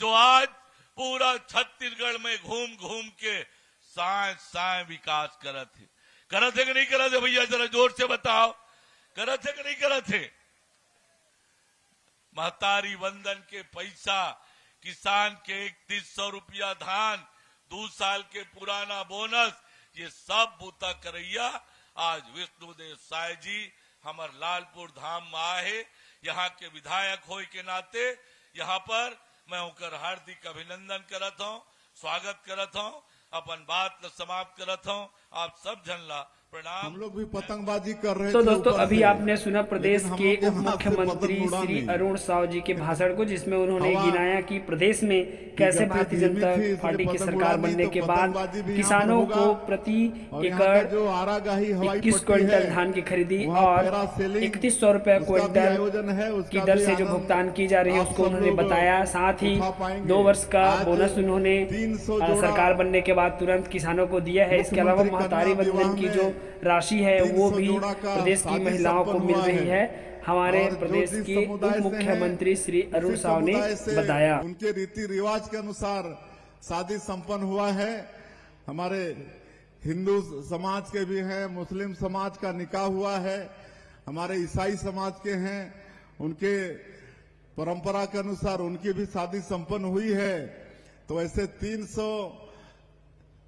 जो आज पूरा छत्तीसगढ़ में घूम घूम के साय विकास करत है कि नहीं करत है भैया, जरा जोर से बताओ, करत है कि नहीं करत है? महतारी वंदन के पैसा, किसान के 3100 रुपया धान, 2 साल के पुराना बोनस, ये सब बूता करैया आज विष्णुदेव साय जी हमार लालपुर धाम में आए। यहाँ के विधायक होए के नाते यहाँ पर मैं उनकर हार्दिक अभिनंदन करत हूँ, स्वागत करत हूँ, अपन बात ल समाप्त करत हूँ। आप सब जन ला प्रणाम। हम लोग भी पतंगबाजी कर रहे थे। तो दोस्तों अभी आपने सुना प्रदेश के उप मुख्यमंत्री श्री अरुण साव जी के भाषण को, जिसमें उन्होंने गिनाया कि प्रदेश में कैसे भारतीय जनता पार्टी की सरकार बनने के बाद किसानों को प्रति एकड़ 21 क्विंटल धान की खरीदी और 3100 रुपए क्विंटल की दर से जो भुगतान की जा रही है उसको उन्होंने बताया। साथ ही 2 वर्ष का बोनस उन्होंने सरकार बनने के बाद तुरंत किसानों को दिया है। इसके अलावा महतारी वंदन की जो राशि है वो भी प्रदेश की महिलाओं को मिल रही है, हमारे प्रदेश के उप मुख्यमंत्री श्री अरुण साव ने बताया। उनके रीति रिवाज के अनुसार शादी संपन्न हुआ है। हमारे हिंदू समाज के भी हैं, मुस्लिम समाज का निकाह हुआ है, हमारे ईसाई समाज के हैं, उनके परंपरा के अनुसार उनकी भी शादी संपन्न हुई है। तो ऐसे 300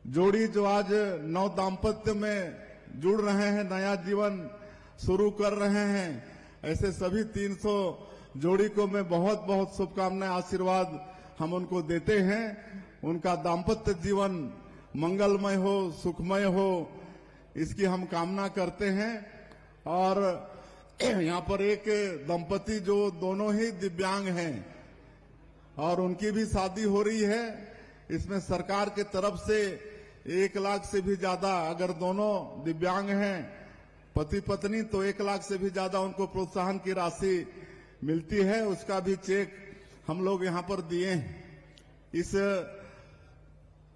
जोड़ी जो आज नव दाम्पत्य में जुड़ रहे हैं, नया जीवन शुरू कर रहे हैं, ऐसे सभी 300 जोड़ी को मैं बहुत बहुत शुभकामनाएं, आशीर्वाद हम उनको देते हैं। उनका दाम्पत्य जीवन मंगलमय हो, सुखमय हो, इसकी हम कामना करते हैं। और यहाँ पर एक दंपति जो दोनों ही दिव्यांग हैं और उनकी भी शादी हो रही है। इसमें सरकार के तरफ से 1 लाख से भी ज्यादा, अगर दोनों दिव्यांग हैं पति पत्नी, तो 1 लाख से भी ज्यादा उनको प्रोत्साहन की राशि मिलती है। उसका भी चेक हम लोग यहाँ पर दिए हैं। इस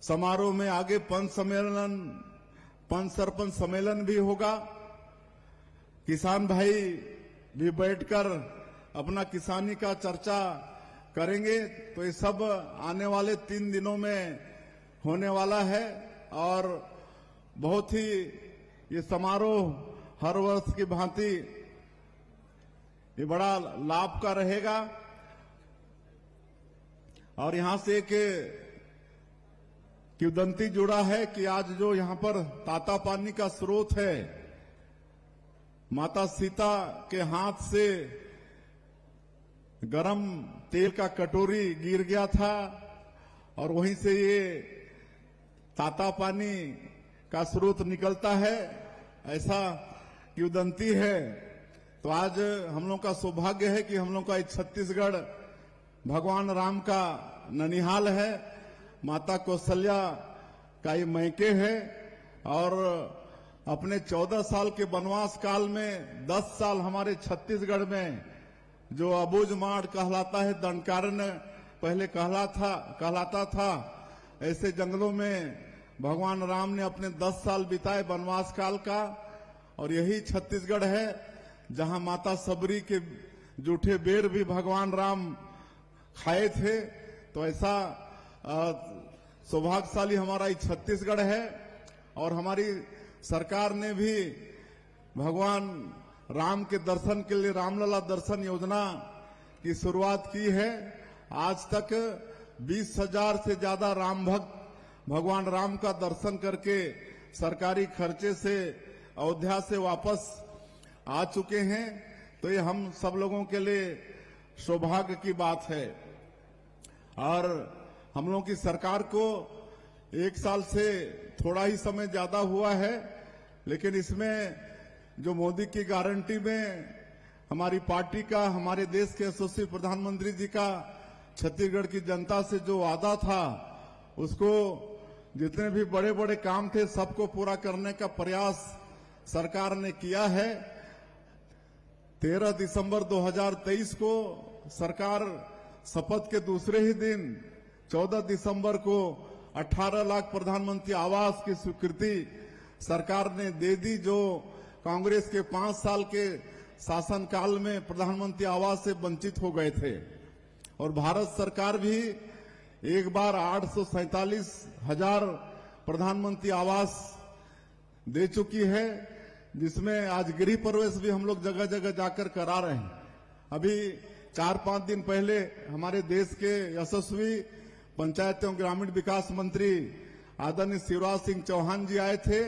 समारोह में आगे पंच सरपंच सम्मेलन भी होगा। किसान भाई भी बैठकर अपना किसानी का चर्चा करेंगे। तो ये सब आने वाले 3 दिनों में होने वाला है और बहुत ही ये समारोह हर वर्ष की भांति ये बड़ा लाभ का रहेगा। और यहां से एक किंवदंती जुड़ा है कि आज जो यहां पर ताता पानी का स्रोत है, माता सीता के हाथ से गरम तेल का कटोरी गिर गया था और वहीं से ये ताता पानी का स्रोत निकलता है, ऐसा किंवदंती है। तो आज हम लोग का सौभाग्य है कि हम लोग का छत्तीसगढ़ भगवान राम का ननिहाल है, माता कौशल्या का ये मैके है। और अपने 14 साल के वनवास काल में 10 साल हमारे छत्तीसगढ़ में जो अबूझमाड़ कहलाता है, दंडकारण्य पहले कहलाता था, ऐसे जंगलों में भगवान राम ने अपने 10 साल बिताए वनवास काल का। और यही छत्तीसगढ़ है जहां माता सबरी के जूठे बेर भी भगवान राम खाए थे। तो ऐसा सौभाग्यशाली हमारा ये छत्तीसगढ़ है। और हमारी सरकार ने भी भगवान राम के दर्शन के लिए रामलला दर्शन योजना की शुरुआत की है। आज तक 20,000 से ज्यादा राम भक्त भगवान राम का दर्शन करके सरकारी खर्चे से अयोध्या से वापस आ चुके हैं। तो ये हम सब लोगों के लिए सौभाग्य की बात है। और हम लोगों की सरकार को 1 साल से थोड़ा ही समय ज्यादा हुआ है, लेकिन इसमें जो मोदी की गारंटी में हमारी पार्टी का, हमारे देश के यशस्वी प्रधानमंत्री जी का छत्तीसगढ़ की जनता से जो वादा था, उसको जितने भी बड़े बड़े काम थे सबको पूरा करने का प्रयास सरकार ने किया है। 13 दिसंबर 2023 को सरकार शपथ के दूसरे ही दिन 14 दिसंबर को 18 लाख प्रधानमंत्री आवास की स्वीकृति सरकार ने दे दी, जो कांग्रेस के 5 साल के शासनकाल में प्रधानमंत्री आवास से वंचित हो गए थे। और भारत सरकार भी एक बार 847,000 प्रधानमंत्री आवास दे चुकी है, जिसमें आज गृह प्रवेश भी हम लोग जगह जगह जाकर करा रहे हैं। अभी 4-5 दिन पहले हमारे देश के यशस्वी पंचायत एवं ग्रामीण विकास मंत्री आदरणीय शिवराज सिंह चौहान जी आए थे।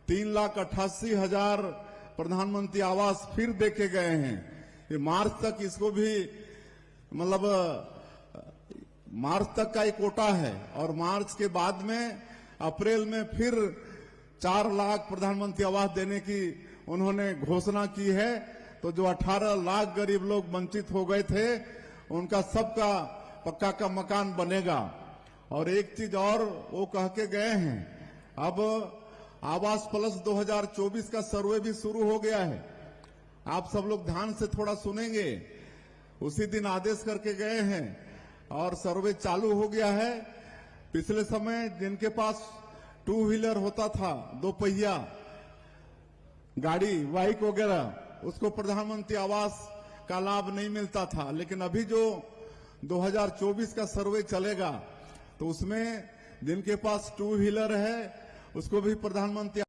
3,88,000 प्रधानमंत्री आवास फिर देके गए हैं। ये मार्च तक इसको भी मतलब मार्च तक का एक कोटा है और मार्च के बाद में अप्रैल में फिर 4 लाख प्रधानमंत्री आवास देने की उन्होंने घोषणा की है। तो जो 18 लाख गरीब लोग वंचित हो गए थे उनका सबका पक्का का मकान बनेगा। और एक चीज और वो कह के गए हैं, अब आवास प्लस 2024 का सर्वे भी शुरू हो गया है। आप सब लोग ध्यान से थोड़ा सुनेंगे। उसी दिन आदेश करके गए हैं और सर्वे चालू हो गया है। पिछले समय जिनके पास 2 व्हीलर होता था, 2 पहिया गाड़ी, बाइक वगैरह, उसको प्रधानमंत्री आवास का लाभ नहीं मिलता था। लेकिन अभी जो 2024 का सर्वे चलेगा तो उसमें जिनके पास 2 व्हीलर है उसको भी प्रधानमंत्री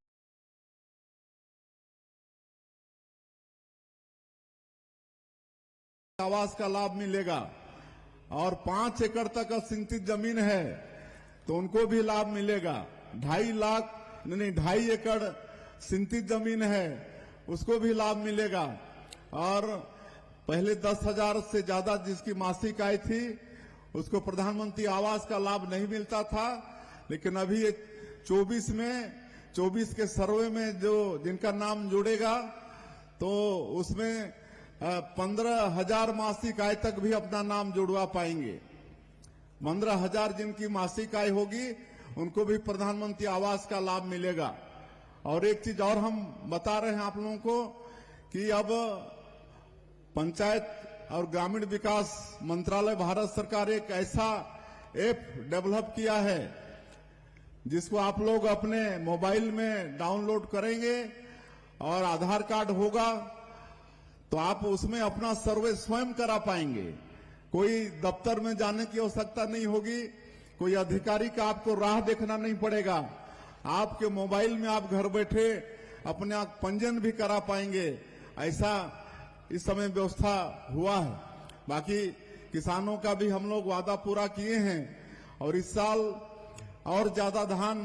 आवास का लाभ मिलेगा। और 5 एकड़ तक सिंचित जमीन है तो उनको भी लाभ मिलेगा। 2.5 एकड़ सिंचित जमीन है उसको भी लाभ मिलेगा। और पहले 10,000 से ज्यादा जिसकी मासिक आय थी उसको प्रधानमंत्री आवास का लाभ नहीं मिलता था। लेकिन अभी ये 24 के सर्वे में जो जिनका नाम जुड़ेगा तो उसमें 15,000 मासिक आय तक भी अपना नाम जुड़वा पाएंगे। 15,000 जिनकी मासिक आय होगी उनको भी प्रधानमंत्री आवास का लाभ मिलेगा। और एक चीज और हम बता रहे हैं आप लोगों को कि अब पंचायत और ग्रामीण विकास मंत्रालय भारत सरकार एक ऐसा ऐप डेवलप किया है जिसको आप लोग अपने मोबाइल में डाउनलोड करेंगे और आधार कार्ड होगा तो आप उसमें अपना सर्वे स्वयं करा पाएंगे। कोई दफ्तर में जाने की आवश्यकता नहीं होगी, कोई अधिकारी का आपको राह देखना नहीं पड़ेगा। आपके मोबाइल में आप घर बैठे अपने आप पंजीयन भी करा पाएंगे। ऐसा इस समय व्यवस्था हुआ है। बाकी किसानों का भी हम लोग वादा पूरा किए हैं और इस साल और ज्यादा धान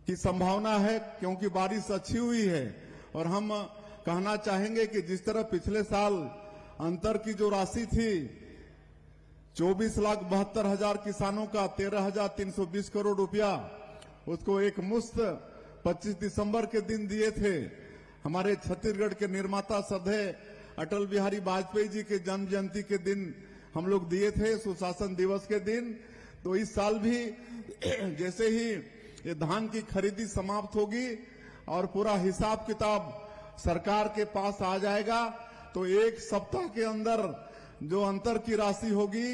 की संभावना है क्योंकि बारिश अच्छी हुई है। और हम कहना चाहेंगे कि जिस तरह पिछले साल अंतर की जो राशि थी 24,72,000 किसानों का 13,320 करोड़ रुपया उसको एक मुश्त 25 दिसंबर के दिन दिए थे। हमारे छत्तीसगढ़ के निर्माता श्रद्धेय अटल बिहारी वाजपेयी जी के जन्म जयंती के दिन हम लोग दिए थे, सुशासन दिवस के दिन। तो इस साल भी जैसे ही ये धान की खरीदी समाप्त होगी और पूरा हिसाब किताब सरकार के पास आ जाएगा तो एक सप्ताह के अंदर जो अंतर की राशि होगी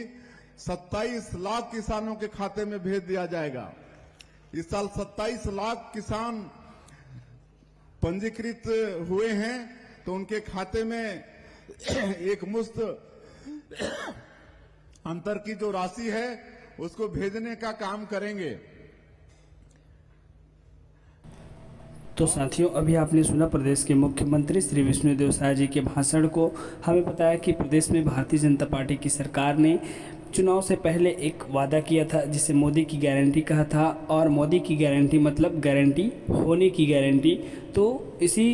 27 लाख किसानों के खाते में भेज दिया जाएगा। इस साल 27 लाख किसान पंजीकृत हुए हैं तो उनके खाते में एक मुश्त अंतर की जो राशि है उसको भेजने का काम करेंगे। तो साथियों, अभी आपने सुना प्रदेश के मुख्यमंत्री श्री विष्णुदेव साय जी के भाषण को। हमें बताया कि प्रदेश में भारतीय जनता पार्टी की सरकार ने चुनाव से पहले एक वादा किया था जिसे मोदी की गारंटी कहा था। और मोदी की गारंटी मतलब गारंटी होने की गारंटी। तो इसी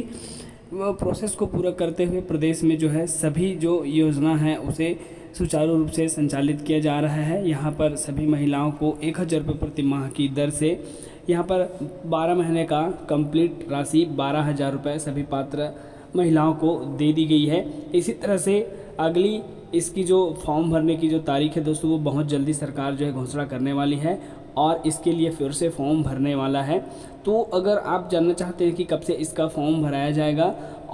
प्रोसेस को पूरा करते हुए प्रदेश में जो है सभी जो योजना है उसे सुचारू रूप से संचालित किया जा रहा है। यहाँ पर सभी महिलाओं को 1,000 रुपये प्रति माह की दर से यहाँ पर 12 महीने का कंप्लीट राशि 12,000 रुपये सभी पात्र महिलाओं को दे दी गई है। इसी तरह से अगली इसकी जो फॉर्म भरने की जो तारीख है दोस्तों वो बहुत जल्दी सरकार जो है घोषणा करने वाली है और इसके लिए फिर से फॉर्म भरने वाला है। तो अगर आप जानना चाहते हैं कि कब से इसका फॉर्म भराया जाएगा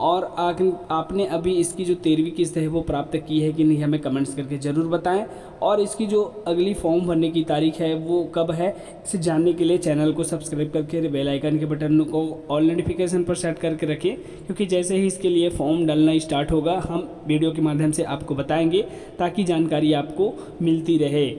और आपने अभी इसकी जो 13वीं किस्त है वो प्राप्त की है कि नहीं, हमें कमेंट्स करके ज़रूर बताएं। और इसकी जो अगली फॉर्म भरने की तारीख है वो कब है, इसे जानने के लिए चैनल को सब्सक्राइब करके बेल आइकन के बटन को ऑल नोटिफिकेशन पर सेट करके रखें, क्योंकि जैसे ही इसके लिए फॉर्म डालना स्टार्ट होगा हम वीडियो के माध्यम से आपको बताएंगे ताकि जानकारी आपको मिलती रहे।